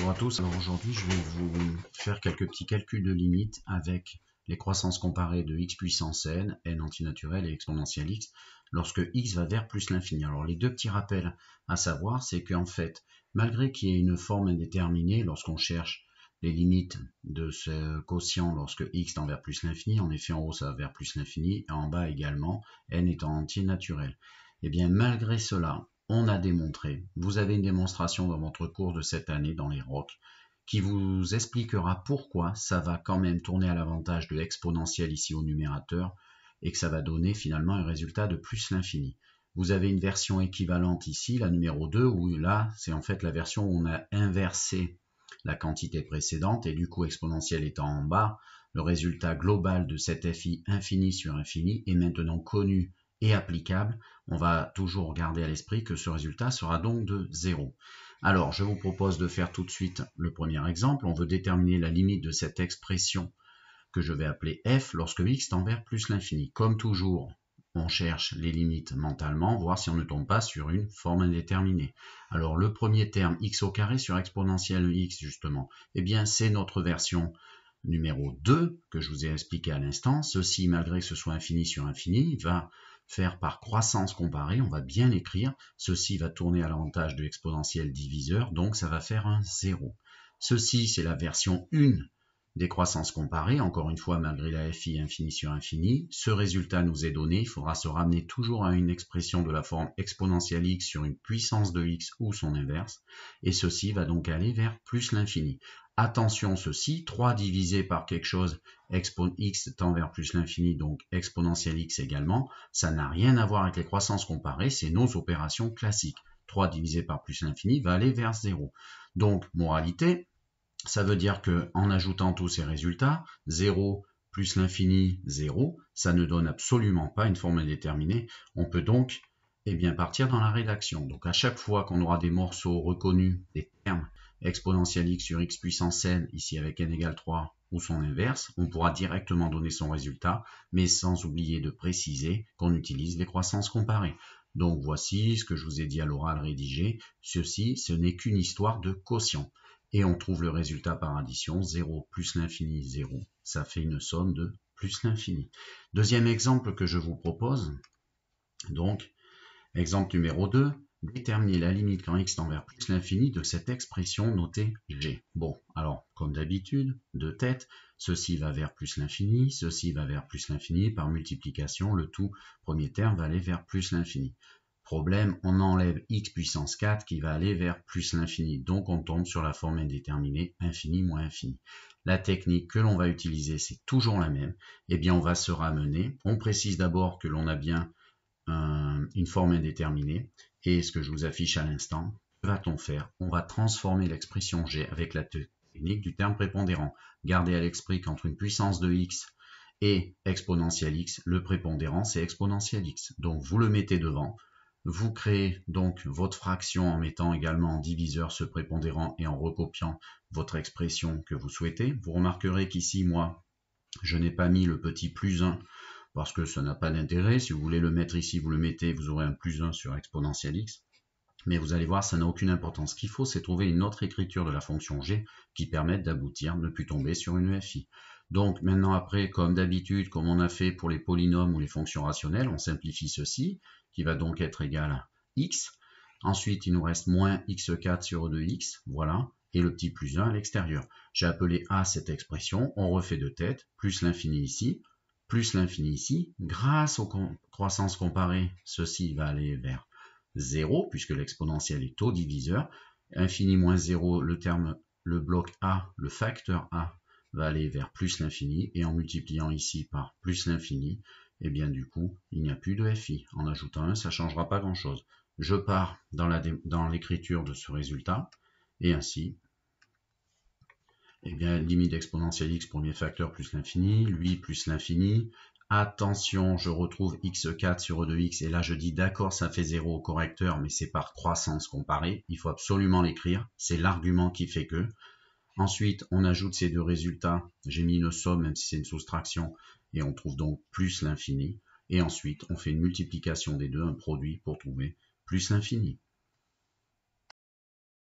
Bonjour à tous, alors aujourd'hui je vais vous faire quelques petits calculs de limites avec les croissances comparées de x puissance n, n antinaturel et exponentielle x, lorsque x va vers plus l'infini. Alors les deux petits rappels à savoir, c'est qu'en fait, malgré qu'il y ait une forme indéterminée, lorsqu'on cherche les limites de ce quotient lorsque x tend vers plus l'infini, en effet en haut ça va vers plus l'infini, et en bas également, n étant entier naturel. Et bien malgré cela, on a démontré, vous avez une démonstration dans votre cours de cette année dans les ROC qui vous expliquera pourquoi ça va quand même tourner à l'avantage de l'exponentielle ici au numérateur et que ça va donner finalement un résultat de plus l'infini. Vous avez une version équivalente ici, la numéro 2, où là c'est en fait la version où on a inversé la quantité précédente et du coup exponentielle étant en bas, le résultat global de cette fi infini sur infini est maintenant connu et applicable. On va toujours garder à l'esprit que ce résultat sera donc de 0. Alors, je vous propose de faire tout de suite le premier exemple. On veut déterminer la limite de cette expression que je vais appeler f lorsque x tend vers plus l'infini. Comme toujours, on cherche les limites mentalement, voir si on ne tombe pas sur une forme indéterminée. Alors, le premier terme, x au carré sur exponentielle x, justement, eh bien, c'est notre version numéro 2 que je vous ai expliqué à l'instant. Ceci, malgré que ce soit infini sur infini, va faire par croissance comparée, on va bien écrire, ceci va tourner à l'avantage de l'exponentielle diviseur, donc ça va faire un 0. Ceci, c'est la version 1 des croissances comparées, encore une fois, malgré la fi infini sur infini, ce résultat nous est donné, il faudra se ramener toujours à une expression de la forme exponentielle x sur une puissance de x ou son inverse, et ceci va donc aller vers plus l'infini. Attention ceci, 3 divisé par quelque chose, x tend vers plus l'infini, donc exponentielle x également, ça n'a rien à voir avec les croissances comparées, c'est nos opérations classiques. 3 divisé par plus l'infini va aller vers 0. Donc, moralité, ça veut dire que en ajoutant tous ces résultats, 0 plus l'infini, 0, ça ne donne absolument pas une forme indéterminée. On peut donc partir dans la rédaction. Donc à chaque fois qu'on aura des morceaux reconnus, des termes, exponentielle x sur x puissance n, ici avec n égale 3 ou son inverse, on pourra directement donner son résultat, mais sans oublier de préciser qu'on utilise les croissances comparées. Donc voici ce que je vous ai dit à l'oral rédigé, ceci, ce n'est qu'une histoire de quotient. Et on trouve le résultat par addition, 0 plus l'infini, 0, ça fait une somme de plus l'infini. Deuxième exemple que je vous propose, donc, exemple numéro 2, déterminer la limite quand x tend vers plus l'infini de cette expression notée g. Bon, alors, comme d'habitude, de tête, ceci va vers plus l'infini, ceci va vers plus l'infini, par multiplication, le tout premier terme va aller vers plus l'infini. Problème, on enlève x puissance 4 qui va aller vers plus l'infini, donc on tombe sur la forme indéterminée, infini moins infini. La technique que l'on va utiliser, c'est toujours la même, eh bien on va se ramener, on précise d'abord que l'on a bien une forme indéterminée, et ce que je vous affiche à l'instant, que va-t-on faire? On va transformer l'expression g avec la technique du terme prépondérant. Gardez à l'esprit qu'entre une puissance de x et exponentielle x, le prépondérant c'est exponentielle x, donc vous le mettez devant. Vous créez donc votre fraction en mettant également en diviseur ce prépondérant et en recopiant votre expression que vous souhaitez. Vous remarquerez qu'ici, moi, je n'ai pas mis le petit plus 1 parce que ça n'a pas d'intérêt. Si vous voulez le mettre ici, vous le mettez, vous aurez un plus 1 sur exponentielle x. Mais vous allez voir, ça n'a aucune importance. Ce qu'il faut, c'est trouver une autre écriture de la fonction g qui permette d'aboutir, ne plus tomber sur une fi. Donc maintenant après, comme d'habitude, comme on a fait pour les polynômes ou les fonctions rationnelles, on simplifie ceci, qui va donc être égal à x. Ensuite, il nous reste moins x4 sur 2x, voilà, et le petit plus 1 à l'extérieur. J'ai appelé a cette expression, on refait de tête, plus l'infini ici, plus l'infini ici. Grâce aux croissances comparées, ceci va aller vers 0, puisque l'exponentielle est au diviseur. Infini moins 0, le bloc a, le facteur a, va aller vers plus l'infini, et en multipliant ici par plus l'infini, et bien du coup, il n'y a plus de fi. En ajoutant 1, ça ne changera pas grand-chose. Je pars dans l'écriture de ce résultat, et ainsi, limite exponentielle x, premier facteur plus l'infini, lui plus l'infini. Attention, je retrouve x4 sur 2x, et là je dis d'accord, ça fait 0 au correcteur, mais c'est par croissance comparée, il faut absolument l'écrire, c'est l'argument qui fait que. Ensuite, on ajoute ces deux résultats, j'ai mis une somme, même si c'est une soustraction, et on trouve donc plus l'infini. Et ensuite, on fait une multiplication des deux, un produit, pour trouver plus l'infini.